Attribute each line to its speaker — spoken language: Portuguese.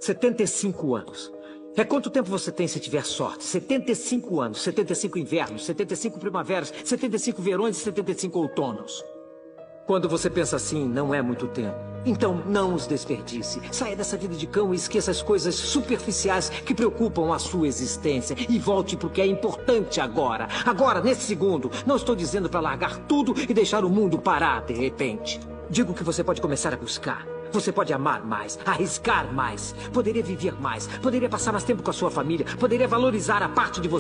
Speaker 1: 75 anos. É quanto tempo você tem se tiver sorte? 75 anos, 75 invernos, 75 primaveras, 75 verões e 75 outonos. Quando você pensa assim, não é muito tempo. Então, não os desperdice. Saia dessa vida de cão e esqueça as coisas superficiais que preocupam a sua existência. E volte para o que é importante agora. Agora, nesse segundo. Não estou dizendo para largar tudo e deixar o mundo parar de repente. Digo que você pode começar a buscar. Você pode amar mais, arriscar mais. Poderia viver mais. Poderia passar mais tempo com a sua família. Poderia valorizar a parte de você